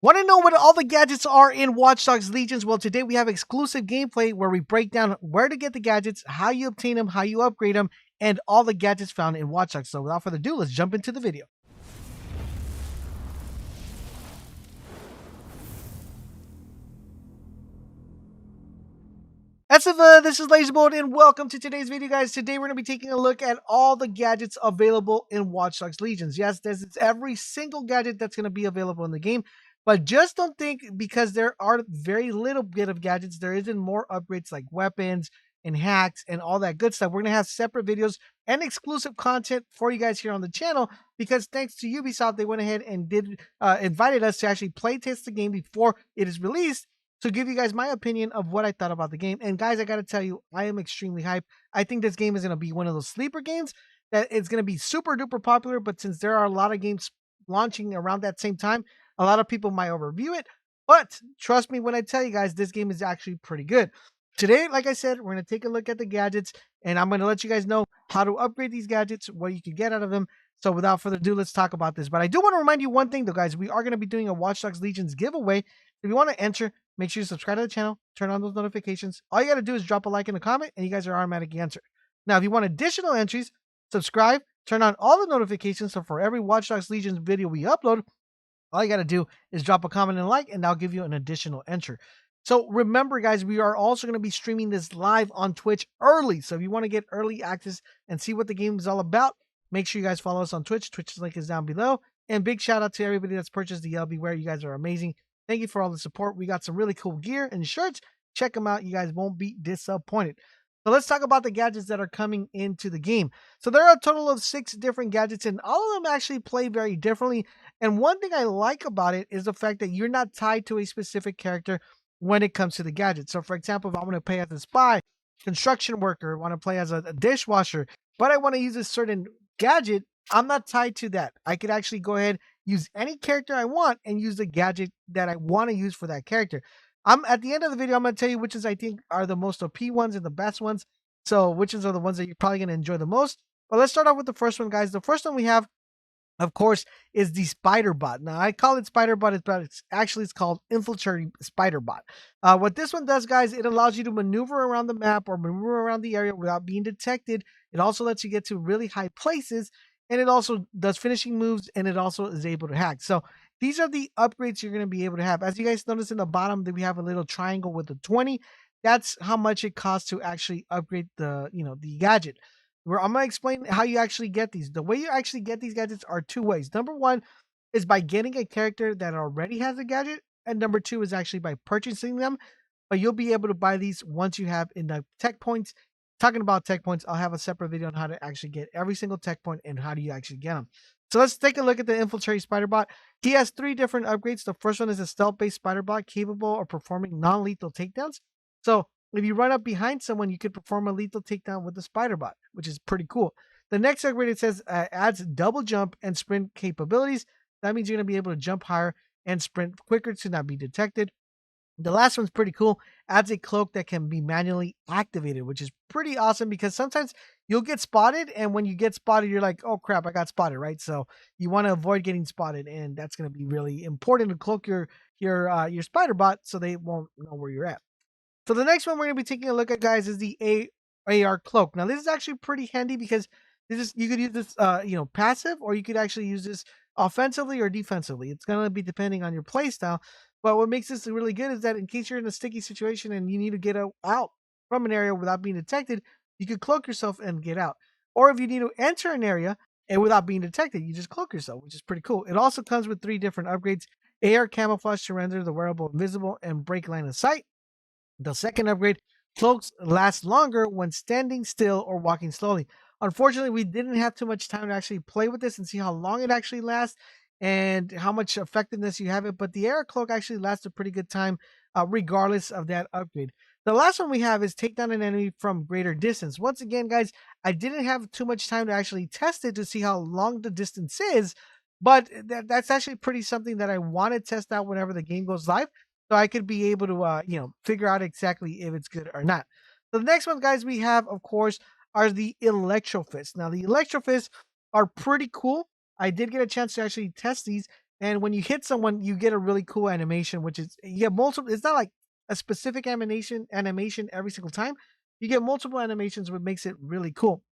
Want to know what all the gadgets are in Watch Dogs Legions? Well, today we have exclusive gameplay where we break down where to get the gadgets, how you obtain them, how you upgrade them, and all the gadgets found in Watch Dogs. So without further ado, let's jump into the video. This is LaserBolt, and welcome to today's video, guys. Today we're going to be taking a look at all the gadgets available in Watch Dogs Legions. Yes, there's every single gadget that's going to be available in the game, but just don't think because there are very little bit of gadgets, there isn't more upgrades like weapons and hacks and all that good stuff. We're going to have separate videos and exclusive content for you guys here on the channel because thanks to Ubisoft, they went ahead and invited us to actually play test the game before it is released to give you guys my opinion of what I thought about the game. And guys, I got to tell you, I am extremely hyped. I think this game is going to be one of those sleeper games that it's going to be super duper popular. But since there are a lot of games launching around that same time, a lot of people might overview it. But trust me when I tell you guys, this game is actually pretty good. Today, like I said, we're going to take a look at the gadgets and I'm going to let you guys know how to upgrade these gadgets, what you can get out of them. So without further ado, let's talk about this. But I do want to remind you one thing though, guys, we are going to be doing a Watch Dogs Legions giveaway. If you want to enter, make sure you subscribe to the channel, turn on those notifications. All you got to do is drop a like and a comment, and you guys are automatically entered. Now, if you want additional entries, subscribe, turn on all the notifications. So for every Watch Dogs Legions video we upload, all you got to do is drop a comment and a like, and I'll give you an additional entry. So remember, guys, we are also going to be streaming this live on Twitch early. So if you want to get early access and see what the game is all about, make sure you guys follow us on Twitch. Twitch's link is down below. And big shout out to everybody that's purchased the LB Wear. You guys are amazing. Thank you for all the support. We got some really cool gear and shirts. Check them out. You guys won't be disappointed. So let's talk about the gadgets that are coming into the game. So there are a total of 6 different gadgets, and all of them actually play very differently. And one thing I like about it is the fact that you're not tied to a specific character when it comes to the gadget. So for example, if I want to play as a spy, construction worker, want to play as a dishwasher, but I want to use a certain gadget, I'm not tied to that. I could actually go ahead, use any character I want, and use the gadget that I want to use for that character. I'm at the end of the video, I'm going to tell you which ones I think are the most OP ones and the best ones. So which ones are the ones that you're probably going to enjoy the most. But let's start off with the first one, guys. The first one we have, of course, is the spider bot. Now I call it spider bot, but it's called infiltrating spider bot. What this one does, guys, it allows you to maneuver around the map or maneuver around the area without being detected. It also lets you get to really high places, and it also does finishing moves, and it also is able to hack. So these are the upgrades you're going to be able to have. As you guys notice in the bottom, that we have a little triangle with the 20. That's how much it costs to actually upgrade the gadget. Where I'm going to explain how you actually get these. The way you actually get these gadgets are 2 ways. Number 1 is by getting a character that already has a gadget, and number 2 is actually by purchasing them. But you'll be able to buy these once you have enough tech points. Talking about tech points, I'll have a separate video on how to actually get every single tech point and how do you actually get them. So let's take a look at the Infiltrate Spider Bot. He has 3 different upgrades. The first one is a stealth-based Spider Bot capable of performing non-lethal takedowns. So if you run up behind someone, you could perform a lethal takedown with the Spider Bot, which is pretty cool. The next upgrade, it says adds double jump and sprint capabilities. That means you're going to be able to jump higher and sprint quicker to not be detected. The last one's pretty cool. Adds a cloak that can be manually activated, which is pretty awesome because sometimes you'll get spotted, and when you get spotted, you're like, "Oh crap, I got spotted!" Right? So you want to avoid getting spotted, and that's going to be really important to cloak your spider bot so they won't know where you're at. So the next one we're going to be taking a look at, guys, is the AR Cloak. Now this is actually pretty handy because you could use this passive, or you could actually use this offensively or defensively. It's going to be depending on your playstyle. But what makes this really good is that in case you're in a sticky situation and you need to get out from an area without being detected, you could cloak yourself and get out. Or if you need to enter an area and without being detected, you just cloak yourself, which is pretty cool. It also comes with 3 different upgrades. AR Camouflage to render the wearable invisible and break line of sight. The second upgrade, cloaks last longer when standing still or walking slowly. Unfortunately, we didn't have too much time to actually play with this and see how long it actually lasts and how much effectiveness you have it, but the AR Cloak actually lasts a pretty good time regardless of that upgrade. The last one we have is take down an enemy from greater distance. Once again, guys, I didn't have too much time to actually test it to see how long the distance is, but that's actually pretty something that I want to test out whenever the game goes live, so I could be able to figure out exactly if it's good or not. So the next one, guys, we have, of course, are the Electrofist. Now the Electrofist are pretty cool. I did get a chance to actually test these, And when you hit someone, you get a really cool animation, which is you get multiple. It's not like a specific animation every single time. You get multiple animations, which makes it really cool.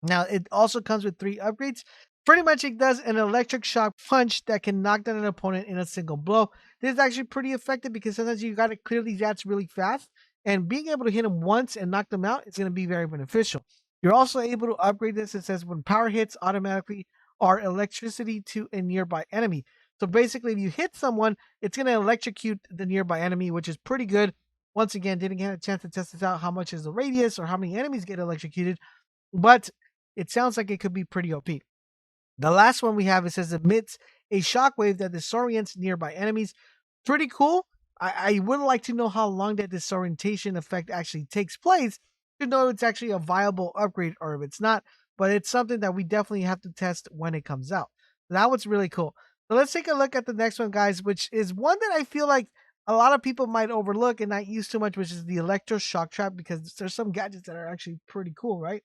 Now, it also comes with 3 upgrades. Pretty much, it does an electric shock punch that can knock down an opponent in a single blow. This is actually pretty effective because sometimes you got to clear these rats really fast, and being able to hit them once and knock them out is going to be very beneficial. You're also able to upgrade this. It says when power hits automatically are electricity to a nearby enemy. So basically, if you hit someone, it's going to electrocute the nearby enemy, which is pretty good. Once again, didn't get a chance to test this out. How much is the radius or how many enemies get electrocuted? But it sounds like it could be pretty OP. The last one we have, it says emits a shockwave that disorients nearby enemies. Pretty cool. I would like to know how long that disorientation effect actually takes place to know it's actually a viable upgrade or if it's not. But it's something that we definitely have to test when it comes out. That was really cool. So let's take a look at the next one, guys, which is one that I feel like a lot of people might overlook and not use too much, which is the Electroshock Trap, because there's some gadgets that are actually pretty cool, right?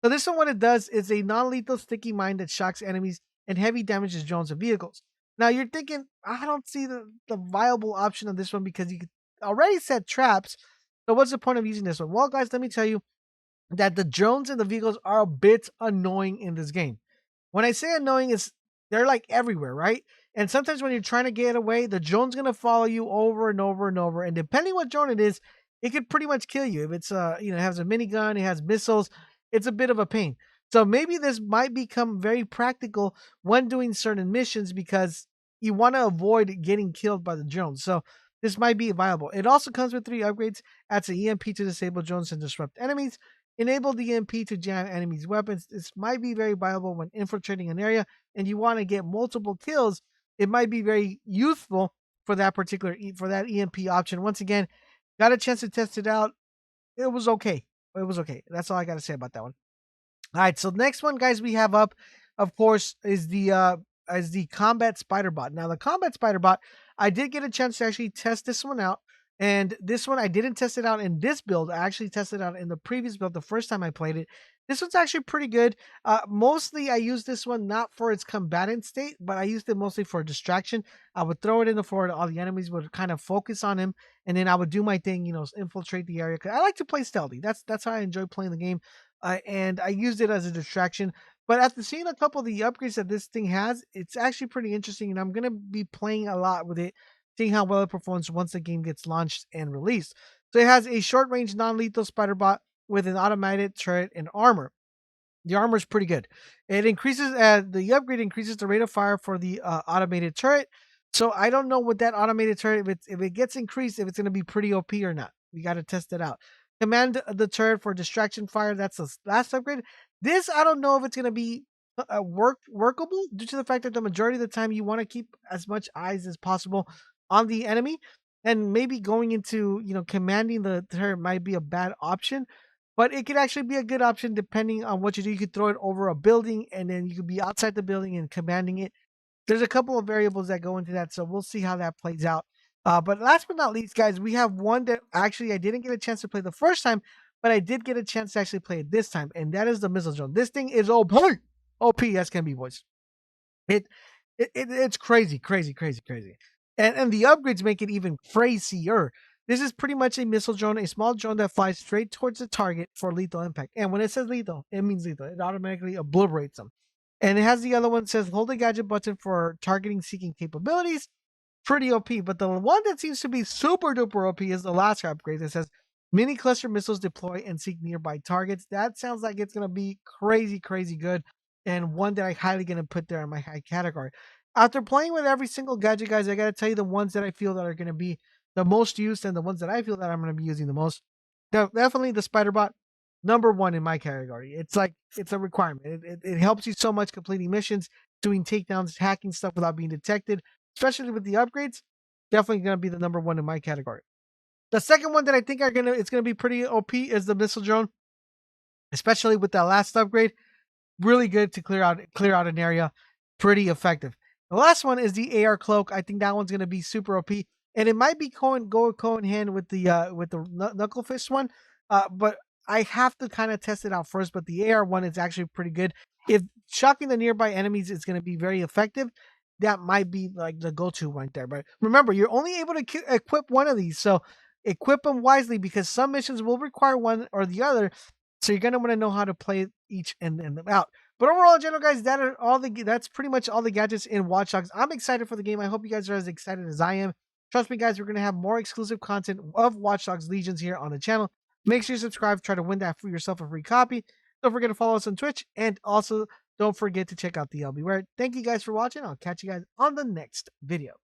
So this one, what it does is a non-lethal sticky mine that shocks enemies and heavy damages drones and vehicles. Now you're thinking, I don't see the viable option of this one because you could already set traps. So what's the point of using this one? Well, guys, let me tell you that the drones and the vehicles are a bit annoying in this game. When I say annoying, is they're like everywhere, right? And sometimes when you're trying to get away, the drone's gonna follow you over and over and over. And depending what drone it is, it could pretty much kill you. If it's it has a minigun, it has missiles, it's a bit of a pain. So maybe this might become very practical when doing certain missions because you want to avoid getting killed by the drones. So this might be viable. It also comes with 3 upgrades. Adds an EMP to disable drones and disrupt enemies. Enable the EMP to jam enemies' weapons. This might be very viable when infiltrating an area and you want to get multiple kills. It might be very useful for that particular for that EMP option. Once again, got a chance to test it out. It was okay. It was okay. That's all I got to say about that one. All right, so next one, guys, we have up, of course, is the combat spider bot. Now, the combat spider bot, I did get a chance to actually test this one out, and this one I didn't test it out in this build. I actually tested it out in the previous build the first time I played it. This one's actually pretty good. Mostly, I used this one not for its combatant state, but I used it mostly for distraction. I would throw it in the forward. All the enemies would kind of focus on him, and then I would do my thing, infiltrate the area. 'Cause I like to play stealthy. That's how I enjoy playing the game, and I used it as a distraction. But after seeing a couple of the upgrades that this thing has, it's actually pretty interesting, and I'm gonna be playing a lot with it, seeing how well it performs once the game gets launched and released. So it has a short-range, non-lethal spider bot with an automated turret and armor. The armor is pretty good. It increases the upgrade increases the rate of fire for the automated turret. So I don't know what that automated turret if it gets increased, if it's going to be pretty OP or not. We got to test it out. Command the turret for distraction fire. That's the last upgrade. This I don't know if it's going to be workable due to the fact that the majority of the time you want to keep as much eyes as possible on the enemy, and maybe going into commanding the turret might be a bad option, but it could actually be a good option depending on what you do. You could throw it over a building and then you could be outside the building and commanding it. There's a couple of variables that go into that, so we'll see how that plays out. But last but not least, guys, we have one that actually I didn't get a chance to play the first time, but I did get a chance to actually play it this time, and that is the missile drone. This thing is OP. OP as can be, boys. It, it's crazy, crazy, crazy, crazy. And the upgrades make it even crazier. This is pretty much a missile drone, a small drone that flies straight towards the target for lethal impact. And when it says lethal, it means lethal. It automatically obliterates them. And it has the other one that says hold the gadget button for targeting seeking capabilities. Pretty OP. But the one that seems to be super duper OP is the last upgrade that says mini cluster missiles deploy and seek nearby targets. That sounds like it's going to be crazy, crazy good. And one that I highly going to put there in my high category. After playing with every single gadget, guys, I got to tell you the ones that I feel that are going to be the most used and the ones that I feel that I'm going to be using the most. Definitely the spider bot, number one in my category. It's like it's a requirement. It helps you so much completing missions, doing takedowns, hacking stuff without being detected, especially with the upgrades. Definitely going to be the number one in my category. The second one that I think it's gonna be pretty OP is the missile drone, especially with that last upgrade. Really good to clear out an area, pretty effective. The last one is the AR cloak. I think that one's gonna be super OP, and it might be go in hand with the knuckle fist one. But I have to kind of test it out first. But the AR one is actually pretty good. If shocking the nearby enemies is gonna be very effective, that might be like the go-to right there. But remember, you're only able to equip one of these, so equip them wisely because some missions will require one or the other. So you're gonna want to know how to play each and them out. But overall, in general, guys, that's pretty much all the gadgets in Watch Dogs. I'm excited for the game. I hope you guys are as excited as I am. Trust me, guys, we're gonna have more exclusive content of Watch Dogs Legions here on the channel. Make sure you subscribe. Try to win that for yourself a free copy. Don't forget to follow us on Twitch, and also don't forget to check out the LB Where. Thank you guys for watching. I'll catch you guys on the next video.